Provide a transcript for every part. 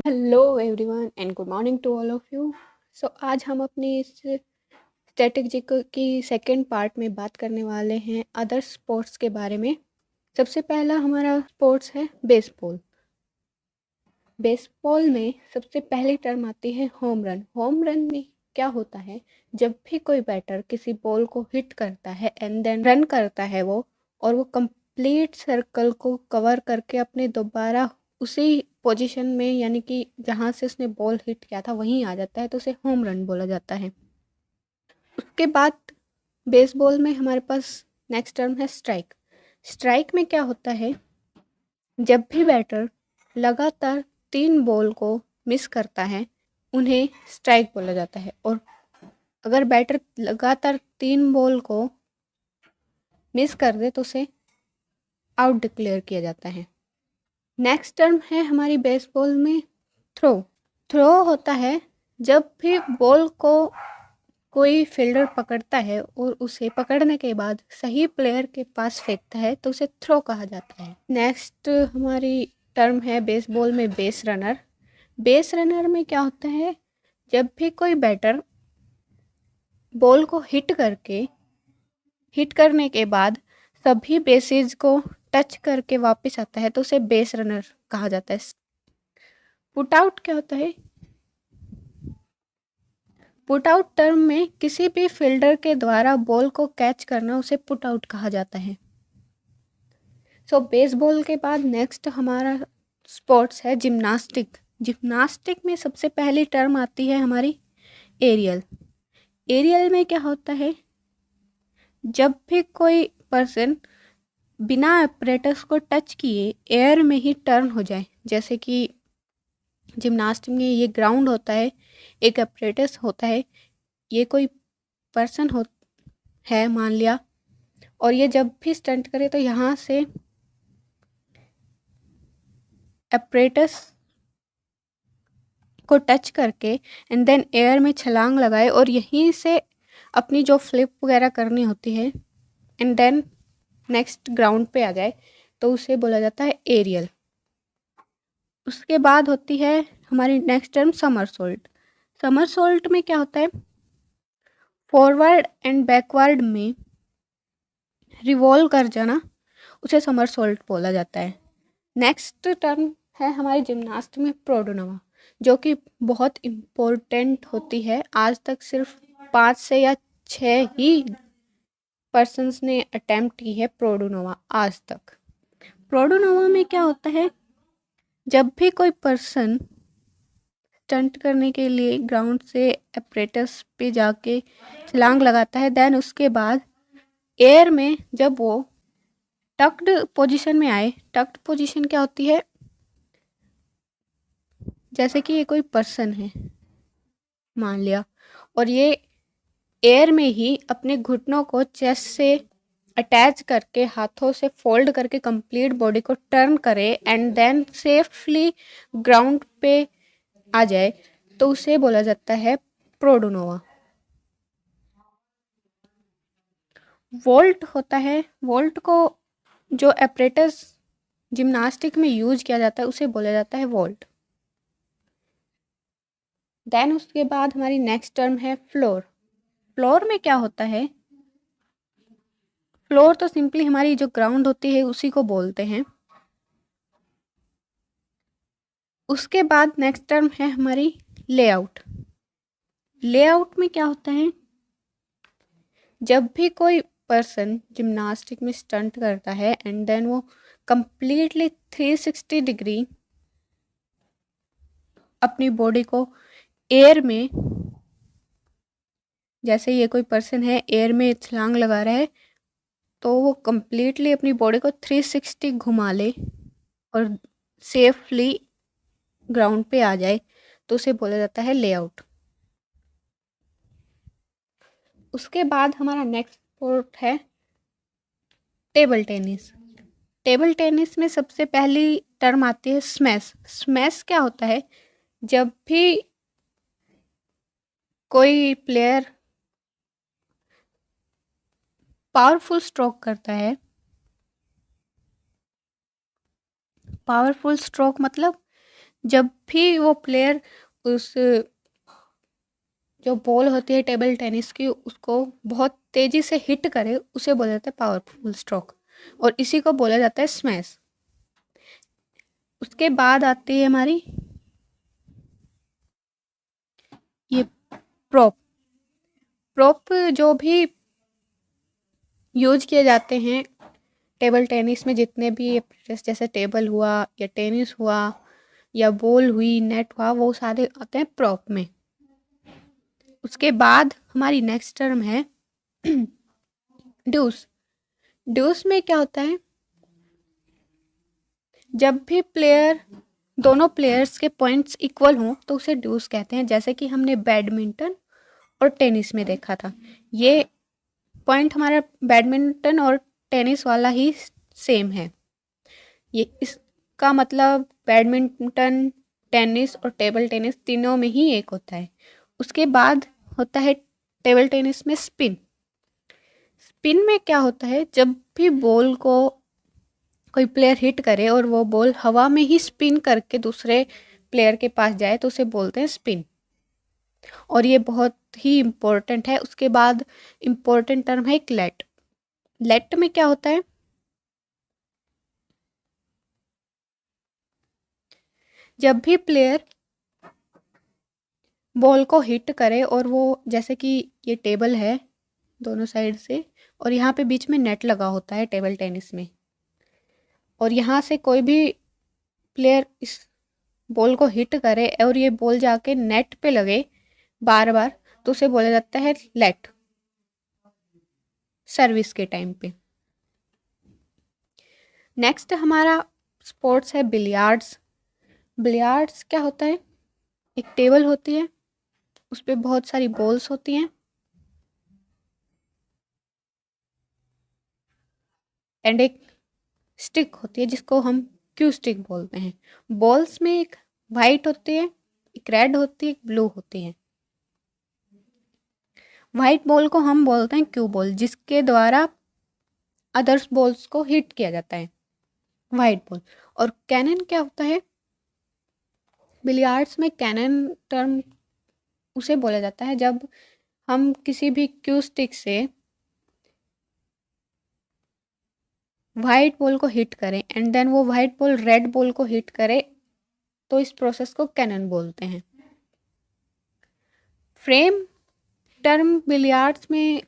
Hello everyone and good morning to all of you. So आज हम अपनी इस स्ट्रेटेजी की सेकंड पार्ट में बात करने वाले हैं अदर स्पोर्ट्स के बारे में। सबसे पहला हमारा स्पोर्ट्स है बेसबॉल। बेसबॉल में सबसे पहली टर्म आती है होम रन। होम रन में क्या होता है, जब भी कोई बैटर किसी बॉल को हिट करता है एंड देन रन करता है वो, और वो कंप्लीट सर्कल को कवर करके अपने दोबारा उसी पोजीशन में, यानी कि जहाँ से उसने बॉल हिट किया था वहीं आ जाता है, तो उसे होम रन बोला जाता है। उसके बाद बेसबॉल में हमारे पास नेक्स्ट टर्म है स्ट्राइक। स्ट्राइक में क्या होता है, जब भी बैटर लगातार 3 बॉल को मिस करता है उन्हें स्ट्राइक बोला जाता है, और अगर बैटर लगातार 3 बॉल को मिस कर दे तो उसे आउट डिक्लेयर किया जाता है। नेक्स्ट टर्म है हमारी बेसबॉल में थ्रो। थ्रो होता है जब भी बॉल को कोई फील्डर पकड़ता है और उसे पकड़ने के बाद सही प्लेयर के पास फेंकता है तो उसे थ्रो कहा जाता है। नेक्स्ट हमारी टर्म है बेसबॉल में बेस रनर। बेस रनर में क्या होता है, जब भी कोई बैटर बॉल को हिट करने के बाद सभी बेसिस को टच करके वापस आता है तो उसे बेस रनर कहा जाता है। पुट आउट क्या होता है, पुट आउट टर्म में किसी भी फील्डर के द्वारा बॉल को कैच करना उसे पुट आउट कहा जाता है। सो बेसबॉल के बाद नेक्स्ट हमारा स्पोर्ट्स है जिम्नास्टिक। जिम्नास्टिक में सबसे पहली टर्म आती है हमारी एरियल। एरियल में क्या होता है, जब भी कोई पर्सन बिना अपरेटस को टच किए एयर में ही टर्न हो जाए, जैसे कि जिम्नास्टिक में ये ग्राउंड होता है, एक अपरेटस होता है, ये कोई पर्सन है मान लिया, और ये जब भी स्टंट करे तो यहाँ से अपरेटस को टच करके एंड देन एयर में छलांग लगाए और यहीं से अपनी जो फ्लिप वगैरह करनी होती है एंड देन नेक्स्ट ग्राउंड पे आ जाए तो उसे बोला जाता है एरियल। उसके बाद होती है हमारी नेक्स्ट टर्म समरसोल्ट। समरसोल्ट में क्या होता है, फॉरवर्ड एंड बैकवर्ड में रिवॉल्व कर जाना, उसे समरसोल्ट बोला जाता है। नेक्स्ट टर्म है हमारी जिम्नास्ट में प्रोडोनवा, जो कि बहुत इम्पोर्टेंट होती है। आज तक सिर्फ 5 से या 6 ही पर्सन्स ने अटेम्प्ट की है प्रोडोनवा आज तक। प्रोडोनवा में क्या होता है, जब भी कोई पर्सन स्टंट करने के लिए ग्राउंड से अपरेटस पे जाके छलांग लगाता है, देन उसके बाद एयर में जब वो टक्ड पोजीशन में आए, टक्ड पोजीशन क्या होती है, जैसे कि ये कोई पर्सन है मान लिया, और ये एयर में ही अपने घुटनों को चेस्ट से अटैच करके हाथों से फोल्ड करके कंप्लीट बॉडी को टर्न करे एंड देन सेफली ग्राउंड पे आ जाए तो उसे बोला जाता है प्रोडोनोवा। वोल्ट होता है, वोल्ट को जो एपरेटस जिम्नास्टिक में यूज किया जाता है उसे बोला जाता है वोल्ट। देन उसके बाद हमारी नेक्स्ट टर्म है फ्लोर। फ्लोर में क्या होता है, फ्लोर तो सिंपली हमारी जो ग्राउंड होती है उसी को बोलते हैं। उसके बाद नेक्स्ट टर्म है हमारी लेआउट। लेआउट में क्या होता है, जब भी कोई पर्सन जिम्नास्टिक में स्टंट करता है एंड देन वो कंप्लीटली 360 डिग्री अपनी बॉडी को एयर में, जैसे ये कोई पर्सन है एयर में छलांग लगा रहा है तो वो कंप्लीटली अपनी बॉडी को 360 घुमा ले और सेफली ग्राउंड पे आ जाए तो उसे बोला जाता है लेआउट। उसके बाद हमारा नेक्स्ट स्पोर्ट है टेबल टेनिस। टेबल टेनिस में सबसे पहली टर्म आती है स्मैश। स्मैश क्या होता है, जब भी कोई प्लेयर पावरफुल स्ट्रोक करता है, पावरफुल स्ट्रोक मतलब जब भी वो प्लेयर उस जो बॉल होती है टेबल टेनिस की उसको बहुत तेज़ी से हिट करे उसे बोला जाता है पावरफुल स्ट्रोक, और इसी को बोला जाता है स्मैश। उसके बाद आती है हमारी ये प्रॉप। प्रॉप जो भी यूज किए जाते हैं टेबल टेनिस में, जितने भी जैसे टेबल हुआ या टेनिस हुआ या बॉल हुई नेट हुआ, वो सारे आते हैं प्रॉप में। उसके बाद हमारी नेक्स्ट टर्म है ड्यूस। ड्यूस में क्या होता है, जब भी दोनों प्लेयर्स के पॉइंट्स इक्वल हों तो उसे ड्यूस कहते हैं, जैसे कि हमने बैडमिंटन और टेनिस में देखा था। ये पॉइंट हमारा बैडमिंटन और टेनिस वाला ही सेम है। ये इसका मतलब बैडमिंटन, टेनिस और टेबल टेनिस तीनों में ही एक होता है। उसके बाद होता है टेबल टेनिस में स्पिन। स्पिन में क्या होता है, जब भी बॉल को कोई प्लेयर हिट करे और वो बॉल हवा में ही स्पिन करके दूसरे प्लेयर के पास जाए तो उसे बोलते हैं स्पिन, और ये बहुत ही इम्पोर्टेंट है। उसके बाद इम्पोर्टेंट टर्म है एक लेट। लेट में क्या होता है, जब भी प्लेयर बॉल को हिट करे और वो, जैसे कि ये टेबल है दोनों साइड से और यहाँ पे बीच में नेट लगा होता है टेबल टेनिस में, और यहाँ से कोई भी प्लेयर इस बॉल को हिट करे और ये बॉल जाके नेट पे लगे बार बार तो उसे बोला जाता है लेट, सर्विस के टाइम पे। नेक्स्ट हमारा स्पोर्ट्स है बिलियार्ड्स। बिलियार्ड्स क्या होता है, एक टेबल होती है, उस पर बहुत सारी बॉल्स होती हैं एंड एक स्टिक होती है जिसको हम क्यू स्टिक बोलते हैं। बॉल्स में एक वाइट होती है, एक रेड होती है, एक ब्लू होती है। वाइट बॉल को हम बोलते हैं क्यू बॉल, जिसके द्वारा अदर्स बॉल्स को हिट किया जाता है, वाइट बॉल। और कैनन क्या होता है, बिलियार्ड्स में कैनन टर्म उसे बोला जाता है जब हम किसी भी क्यू स्टिक से वाइट बॉल को हिट करें एंड देन वो वाइट बॉल रेड बॉल को हिट करे, तो इस प्रोसेस को कैनन बोलते हैं। फ्रेम टर्म बिलियार्ड्स में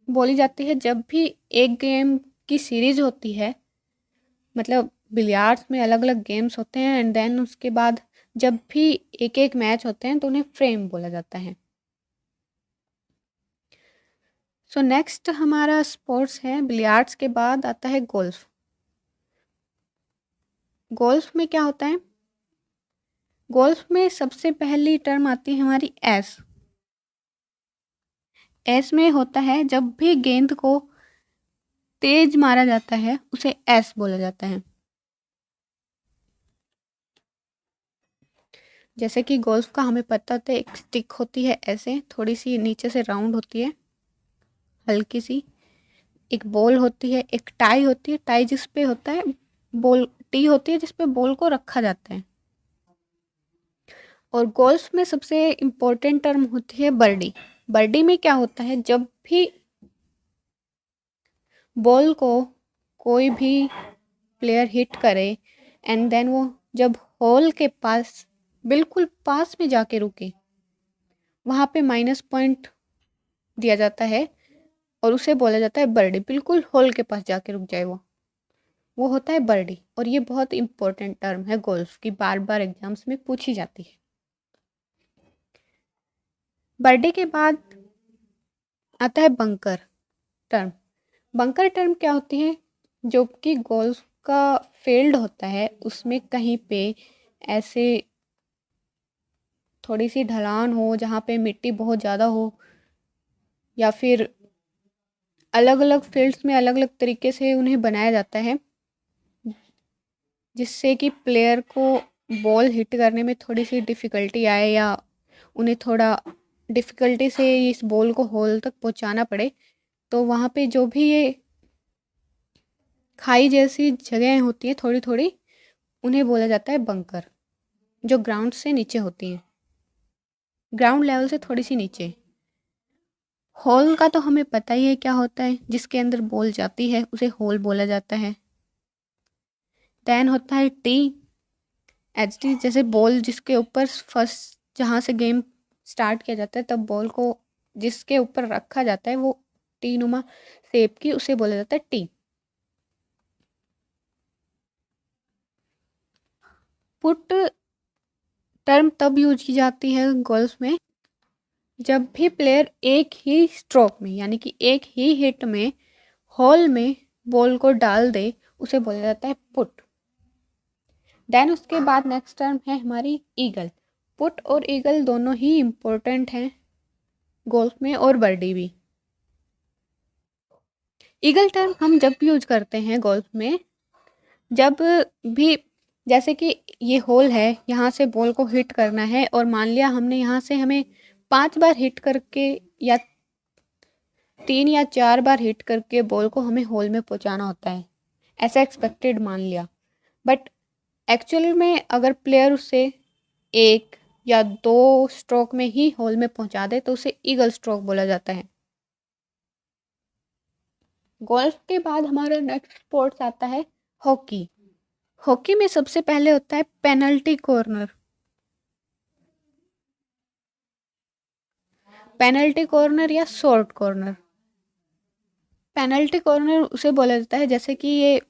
बोली जाती है जब भी एक गेम की सीरीज होती है, मतलब बिलियार्ड्स में अलग अलग गेम्स होते हैं एंड देन उसके बाद जब भी एक एक मैच होते हैं तो उन्हें फ्रेम बोला जाता है। सो नेक्स्ट हमारा स्पोर्ट्स है बिलियार्ड्स के बाद आता है गोल्फ। गोल्फ में क्या होता है, गोल्फ में सबसे पहली टर्म आती है हमारी एस। एस में होता है जब भी गेंद को तेज मारा जाता है उसे एस बोला जाता है। जैसे कि गोल्फ का हमें पता होता है, एक स्टिक होती है ऐसे थोड़ी सी नीचे से राउंड होती है हल्की सी, एक बॉल होती है, एक टाई होती है, टाई जिस पे होता है बॉल, टी होती है जिस पे बॉल को रखा जाता है। और गोल्फ में सबसे इम्पोर्टेंट टर्म होती है बर्डी। बर्डी में क्या होता है, जब भी बॉल को कोई भी प्लेयर हिट करे एंड देन वो जब होल के पास बिल्कुल पास में जाके रुके, वहाँ पे माइनस पॉइंट दिया जाता है और उसे बोला जाता है बर्डी। बिल्कुल होल के पास जाके रुक जाए वो होता है बर्डी। और ये बहुत इंपॉर्टेंट टर्म है गोल्फ की, बार बार एग्जाम्स में पूछी जाती है। बर्डी के बाद आता है बंकर टर्म। बंकर टर्म क्या होती है, जो कि गोल्फ का फील्ड होता है उसमें कहीं पे ऐसे थोड़ी सी ढलान हो जहाँ पे मिट्टी बहुत ज़्यादा हो, या फिर अलग अलग फील्ड्स में अलग अलग तरीके से उन्हें बनाया जाता है जिससे कि प्लेयर को बॉल हिट करने में थोड़ी सी डिफ़िकल्टी आए या उन्हें थोड़ा डिफ़िकल्टी से इस बॉल को होल तक पहुंचाना पड़े। तो वहाँ पे जो भी ये खाई जैसी जगह होती है थोड़ी थोड़ी, उन्हें बोला जाता है बंकर। जो ग्राउंड से नीचे होती हैं, ग्राउंड लेवल से थोड़ी सी नीचे। होल का तो हमें पता ही है क्या होता है, जिसके अंदर बॉल जाती है उसे होल बोला जाता है। देन होता है टी। एच टी जैसे बॉल जिसके ऊपर फर्स्ट जहाँ से गेम स्टार्ट किया जाता है, तब बॉल को जिसके ऊपर रखा जाता है वो टी नुमा शेप की, उसे बोला जाता है टी। पुट टर्म तब यूज की जाती है गोल्फ में जब भी प्लेयर एक ही स्ट्रोक में यानी कि एक ही हिट में हॉल में बॉल को डाल दे, उसे बोला जाता है पुट। देन उसके बाद नेक्स्ट टर्म है हमारी ईगल। पुट और ईगल दोनों ही इम्पोर्टेंट हैं गोल्फ में, और बर्डी भी। ईगल टर्म हम जब भी यूज करते हैं गोल्फ में, जब भी जैसे कि ये होल है, यहाँ से बॉल को हिट करना है, और मान लिया हमने यहाँ से हमें 5 बार हिट करके या 3 या 4 बार हिट करके बॉल को हमें होल में पहुँचाना होता है, ऐसा एक्सपेक्टेड मान लिया। बट एक्चुअल में अगर प्लेयर उसे 1 या 2 स्ट्रोक में ही होल में पहुँचा दे तो उसे ईगल स्ट्रोक बोला जाता है। गोल्फ के बाद हमारा नेक्स्ट स्पोर्ट्स आता है हॉकी। हॉकी में सबसे पहले होता है पेनल्टी कॉर्नर। पेनल्टी कॉर्नर या शॉर्ट कॉर्नर। पेनल्टी कॉर्नर उसे बोला जाता है जैसे कि ये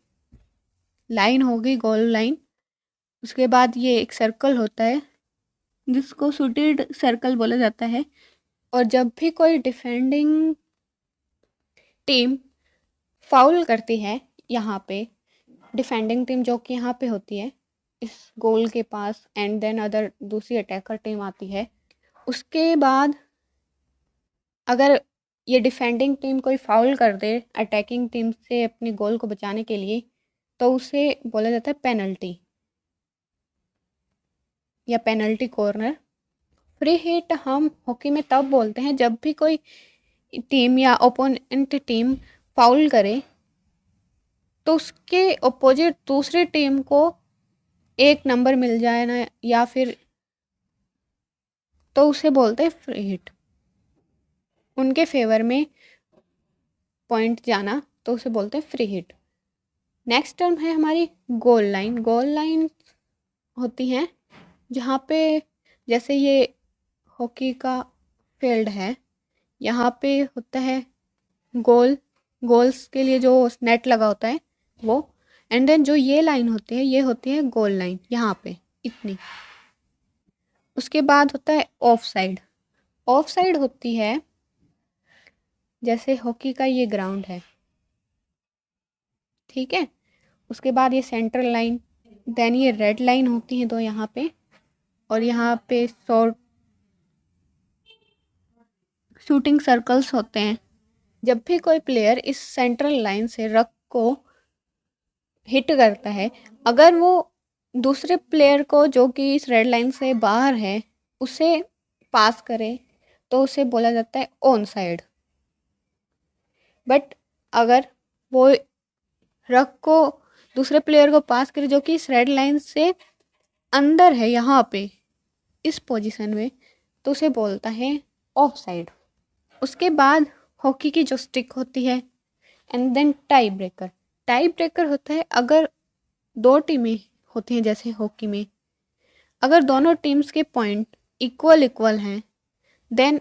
लाइन होगी, गोल लाइन, उसके बाद ये एक सर्कल होता है जिसको शूटेड सर्कल बोला जाता है। और जब भी कोई डिफेंडिंग टीम फाउल करती है यहाँ पे, डिफेंडिंग टीम जो कि यहाँ पे होती है इस गोल के पास, एंड देन अदर दूसरी अटैकर टीम आती है, उसके बाद अगर ये डिफेंडिंग टीम कोई फाउल कर दे अटैकिंग टीम से अपनी गोल को बचाने के लिए, तो उसे बोला जाता है पेनल्टी या पेनल्टी कॉर्नर। फ्री हिट हम हॉकी में तब बोलते हैं जब भी कोई टीम या ओपोनेंट टीम फाउल करे तो उसके अपोजिट दूसरी टीम को एक नंबर मिल जाए ना, या फिर तो उसे बोलते हैं फ्री हिट, उनके फेवर में पॉइंट जाना, तो उसे बोलते हैं फ्री हिट। नेक्स्ट टर्म है हमारी गोल लाइन। गोल लाइन होती हैं जहाँ पे जैसे ये हॉकी का फील्ड है, यहाँ पे होता है गोल, गोल्स के लिए जो नेट लगा होता है वो, एंड देन जो ये लाइन होती है ये होती है गोल लाइन यहाँ पे इतनी। उसके बाद होता है ऑफ साइड। ऑफ साइड होती है जैसे हॉकी का ये ग्राउंड है, ठीक है, उसके बाद ये सेंट्रल लाइन, देन ये रेड लाइन होती है दो यहाँ पे, और यहाँ पे शॉर्ट शूटिंग सर्कल्स होते हैं। जब भी कोई प्लेयर इस सेंट्रल लाइन से रक को हिट करता है, अगर वो दूसरे प्लेयर को जो कि इस रेड लाइन से बाहर है उसे पास करे तो उसे बोला जाता है ऑन साइड। बट अगर वो रक को दूसरे प्लेयर को पास करे जो कि इस रेड लाइन से अंदर है यहाँ पे इस पोजीशन में, तो उसे बोलता है ऑफ साइड। उसके बाद हॉकी की जो स्टिक होती है, and then tie breaker. Tie breaker होता है अगर दो टीमें होती हैं जैसे हॉकी में, अगर दोनों टीम्स के पॉइंट इक्वल इक्वल हैं, देन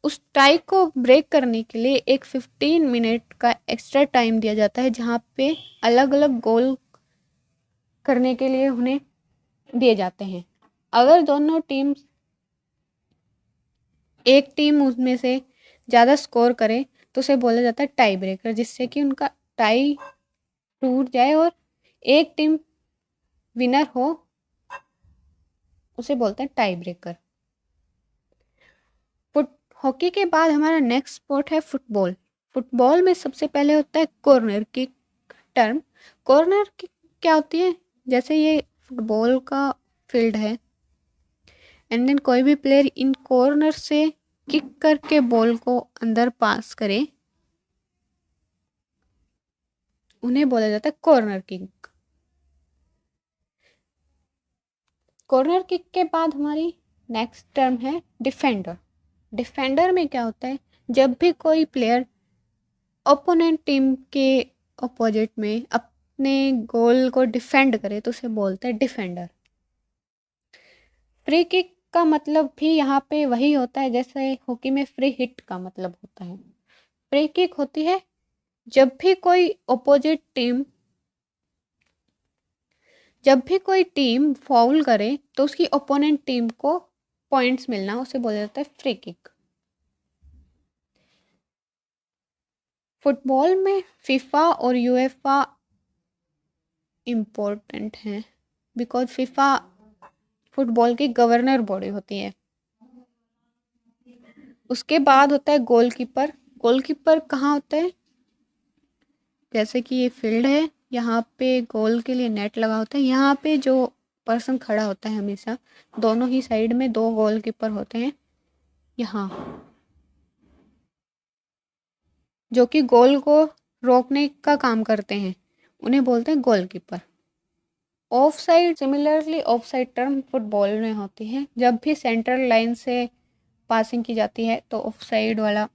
उस टाई को ब्रेक करने के लिए एक 15 मिनट का एक्स्ट्रा टाइम दिया जाता है, जहाँ पे अलग अलग गोल करने के लिए उन्हें दिए जाते हैं। अगर दोनों टीम्स एक टीम उसमें से ज़्यादा स्कोर करे तो उसे बोला जाता है टाई ब्रेकर, जिससे कि उनका टाई टूट जाए और एक टीम विनर हो, उसे बोलते हैं टाई ब्रेकर। फुट हॉकी के बाद हमारा नेक्स्ट स्पोर्ट है फुटबॉल। फुटबॉल में सबसे पहले होता है corner kick term. Corner kick क्या होती है, जैसे ये फुटबॉल का फील्ड है, एंड देन कोई भी प्लेयर इन कॉर्नर से किक करके बॉल को अंदर पास करे, उन्हें बोला जाता है कॉर्नर किक। कॉर्नर किक के बाद हमारी नेक्स्ट टर्म है डिफेंडर। डिफेंडर में क्या होता है, जब भी कोई प्लेयर ओपोनेंट टीम के अपोजिट में अपने गोल को डिफेंड करे तो उसे बोलते हैं डिफेंडर। फ्री किक का मतलब भी यहाँ पे वही होता है जैसे हॉकी में फ्री हिट का मतलब होता है। फ्री किक होती है जब भी कोई टीम फाउल करे तो उसकी ओपोनेंट टीम को पॉइंट्स मिलना, उसे बोला जाता है फ्री किक। फुटबॉल में फीफा और यूएफा इम्पोर्टेंट हैं बिकॉज फीफा फुटबॉल की गवर्नर बॉडी होती है। उसके बाद होता है गोलकीपर। गोलकीपर कहाँ होता है, जैसे कि ये फील्ड है, यहाँ पे गोल के लिए नेट लगा होता है, यहाँ पे जो पर्सन खड़ा होता है हमेशा दोनों ही साइड में दो गोलकीपर होते हैं यहाँ, जो कि गोल को रोकने का काम करते हैं, उन्हें बोलते हैं goalkeeper. Of side, similarly of side term football में होती है जब भी सेंट्रल लाइन से पासिंग की जाती है तो ऑफ साइड वाला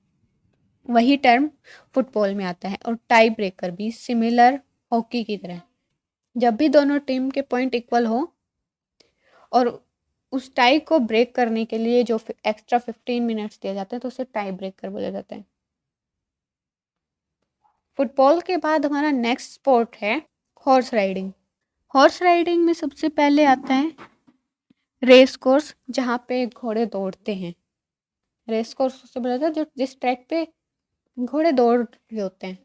वही टर्म फुटबॉल में आता है। और टाई ब्रेकर भी सिमिलर हॉकी की तरह, जब भी दोनों टीम के पॉइंट इक्वल हो और उस टाई को ब्रेक करने के लिए जो एक्स्ट्रा 15 मिनट्स दिया जाता है तो उसे टाई ब्रेकर बोला जाता है। फुटबॉल के बाद हमारा नेक्स्ट स्पोर्ट है हॉर्स राइडिंग। हॉर्स राइडिंग में सबसे पहले आता है रेस कोर्स, जहाँ पे घोड़े दौड़ते हैं। रेस कोर्स उससे बोला जाता है जो जिस ट्रैक पे घोड़े दौड़ रहे होते हैं।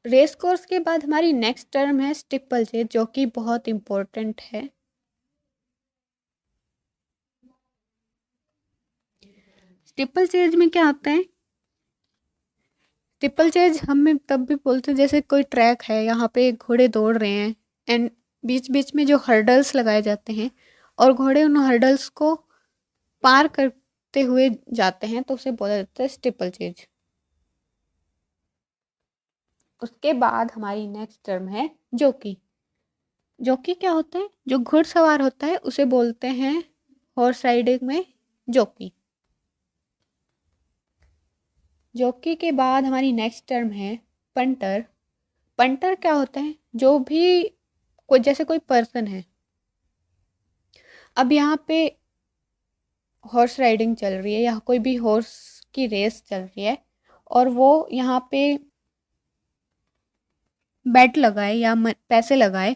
रेस कोर्स के बाद हमारी नेक्स्ट टर्म है स्टिपल चेज, जो कि बहुत इम्पोर्टेंट है। स्टिपल चेज में क्या होता है, स्टिपल चेज हमें तब भी बोलते हैं जैसे कोई ट्रैक है, यहाँ पे घोड़े दौड़ रहे हैं एंड बीच बीच में जो हर्डल्स लगाए जाते हैं और घोड़े उन हर्डल्स को पार करते हुए जाते हैं तो उसे बोला जाता है स्टिपल चेज। उसके बाद हमारी नेक्स्ट टर्म है जॉकी। जॉकी क्या होता है, जो घुड़सवार होता है उसे बोलते हैं हॉर्स राइडिंग में जॉकी। जॉकी के बाद हमारी नेक्स्ट टर्म है पंटर। पंटर क्या होता है, जो भी कोई जैसे कोई पर्सन है, अब यहाँ पे हॉर्स राइडिंग चल रही है या कोई भी हॉर्स की रेस चल रही है और वो यहाँ पे बेट लगाए या पैसे लगाए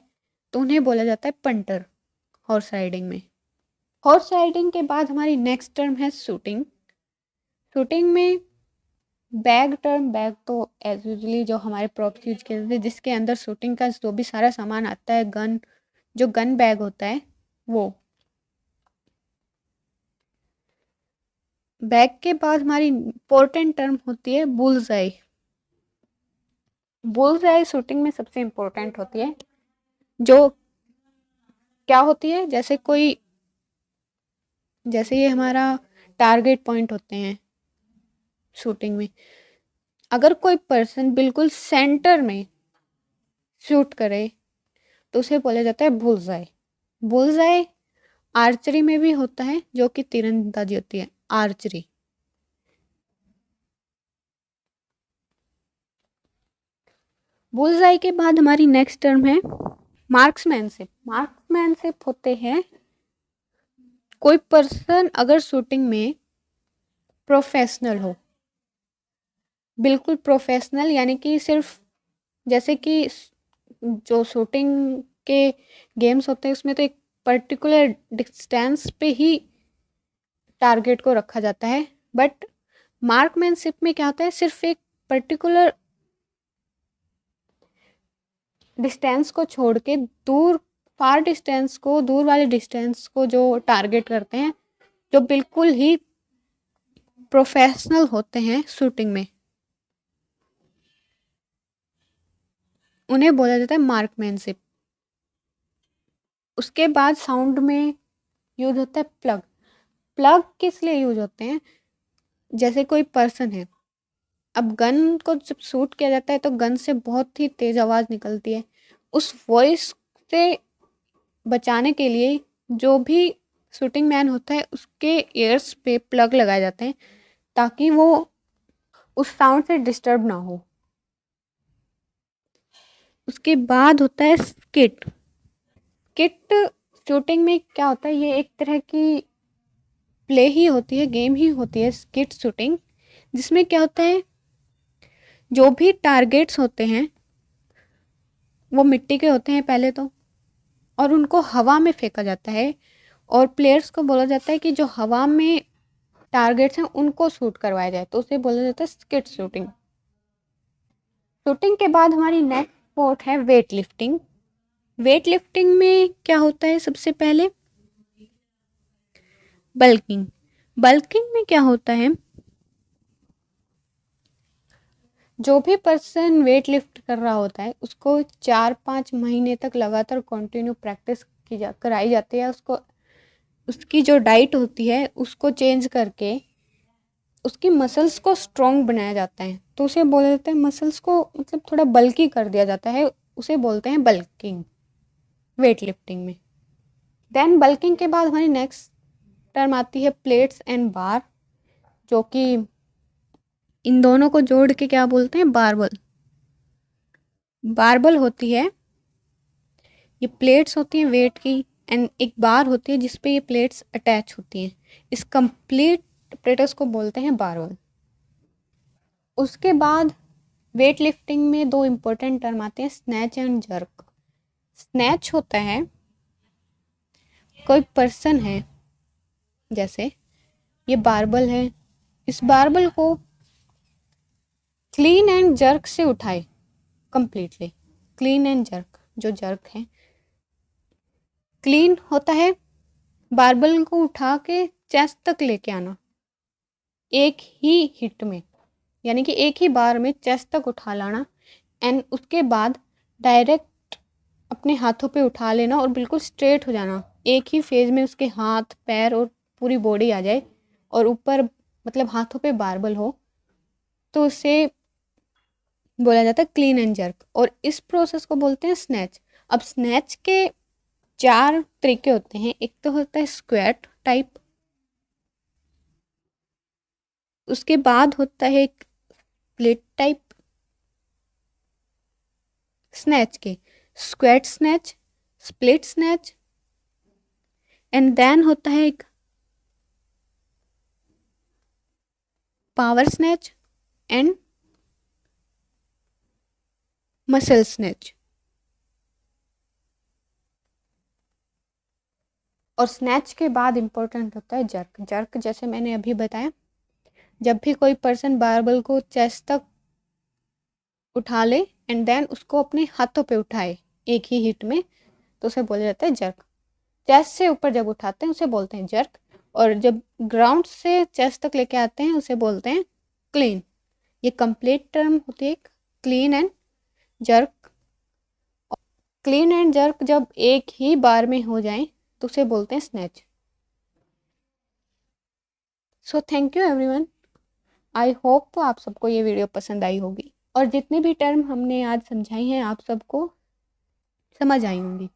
तो उन्हें बोला जाता है पंटर हॉर्स राइडिंग में। हॉर्स राइडिंग के बाद हमारी नेक्स्ट टर्म है शूटिंग। शूटिंग में बैग तो एज यूजली जो हमारे प्रॉप्स यूज किए जाते हैं, जिसके अंदर शूटिंग का जो भी सारा सामान आता है, गन, जो गन बैग होता है वो। बैग के बाद हमारी इम्पोर्टेंट टर्म होती है बुल्सआई। बुल्सआई शूटिंग में सबसे इम्पोर्टेंट होती है, जो क्या होती है जैसे ये हमारा टारगेट पॉइंट होते हैं शूटिंग में, अगर कोई पर्सन बिल्कुल सेंटर में शूट करे तो उसे बोला जाता है बुल्सआई। बुल्सआई आर्चरी में भी होता है, जो कि तीरंदाजी होती है, आर्चरी। बुल्सआई के बाद हमारी नेक्स्ट टर्म है मार्क्समैनशिप। मार्क्समैनशिप होते हैं कोई पर्सन अगर शूटिंग में प्रोफेशनल हो, बिल्कुल प्रोफेशनल, यानी कि सिर्फ जैसे कि जो शूटिंग के गेम्स होते हैं उसमें तो एक पर्टिकुलर डिस्टेंस पे ही टारगेट को रखा जाता है, बट मार्कमैनशिप में क्या होता है, सिर्फ एक पर्टिकुलर डिस्टेंस को छोड़ के दूर वाले डिस्टेंस को जो टारगेट करते हैं, जो बिल्कुल ही प्रोफेशनल होते हैं शूटिंग में, उन्हें बोला जाता है मार्कमैनशिप। उसके बाद साउंड में यूज होता है प्लग। प्लग किस लिए यूज होते हैं, जैसे कोई पर्सन है, अब गन को जब शूट किया जाता है तो गन से बहुत ही तेज आवाज़ निकलती है, उस वॉइस से बचाने के लिए जो भी शूटिंग मैन होता है उसके ईयर्स पे प्लग लगाए जाते हैं ताकि वो उस साउंड से डिस्टर्ब ना हो। उसके बाद होता है स्किट। स्किट शूटिंग में क्या होता है, ये एक तरह की प्ले ही होती है, गेम ही होती है स्किट शूटिंग, जिसमें क्या होता है जो भी टारगेट्स होते हैं वो मिट्टी के होते हैं पहले तो, और उनको हवा में फेंका जाता है और प्लेयर्स को बोला जाता है कि जो हवा में टारगेट्स हैं उनको शूट करवाया जाए, तो उसे बोला जाता है स्किट शूटिंग। शूटिंग के बाद हमारी नेक्स्ट स्पोर्ट है वेट लिफ्टिंग। वेट लिफ्टिंग में क्या होता है, सबसे पहले बल्किंग। बल्किंग में क्या होता है, जो भी पर्सन वेट लिफ्ट कर रहा होता है उसको 4-5 महीने तक लगातार कंटिन्यू प्रैक्टिस कराई जाती है। उसको उसकी जो डाइट होती है उसको चेंज करके उसकी मसल्स को स्ट्रॉन्ग बनाया जाता है, तो उसे बोला जाता है मसल्स को मतलब थोड़ा बल्की कर दिया जाता है, उसे बोलते हैं बल्किंग वेट लिफ्टिंग में। देन बल्किंग के बाद हमारी नेक्स्ट टर्म आती है प्लेट्स एंड बार, जो कि इन दोनों को जोड़ के क्या बोलते हैं, बारबल। बारबल होती है, ये प्लेट्स होती हैं वेट की, एंड एक बार होती है जिसपे ये प्लेट्स अटैच होती हैं। इस कंप्लीट apparatus को बोलते हैं बारबल। उसके बाद वेट लिफ्टिंग में दो इम्पोर्टेंट टर्म आते हैं, स्नैच एंड जर्क। स्नैच होता है कोई पर्सन है, जैसे ये बारबल है, इस बारबल को क्लीन एंड जर्क से उठाए कंप्लीटली। क्लीन एंड जर्क, जो जर्क है क्लीन होता है बारबल को उठा के चेस्ट तक लेके आना एक ही हिट में, यानी कि एक ही बार में चेस्ट तक उठा लाना, एंड उसके बाद डायरेक्ट अपने हाथों पे उठा लेना और बिल्कुल स्ट्रेट हो जाना, एक ही फेज में उसके हाथ पैर और पूरी बॉडी आ जाए और ऊपर मतलब हाथों पे बारबल हो, तो उसे बोला जाता है क्लीन एंड जर्क। और इस प्रोसेस को बोलते हैं स्नैच। अब स्नैच के 4 तरीके होते हैं, एक तो होता है स्क्वाट टाइप, उसके बाद होता है एक स्प्लिट टाइप स्नैच के, squat snatch, split snatch, and then होता है एक power snatch and muscle snatch. और स्नैच के बाद इंपॉर्टेंट होता है जर्क। जर्क जैसे मैंने अभी बताया, जब भी कोई पर्सन बारबल को चेस्ट तक उठा ले एंड देन उसको अपने हाथों पे उठाए एक ही हिट में, तो उसे बोला जाता है जर्क। चेस्ट से ऊपर जब उठाते हैं उसे बोलते हैं जर्क, और जब ग्राउंड से चेस्ट तक लेके आते हैं उसे बोलते हैं क्लीन। ये कंप्लीट टर्म होती है clean and jerk. Clean and jerk जब एक ही बार में हो जाए तो उसे बोलते हैं snatch. So thank you everyone, I hope तो आप सबको ये वीडियो पसंद आई होगी और जितनी भी टर्म हमने आज समझाई हैं आप सबको समझ आई होंगी।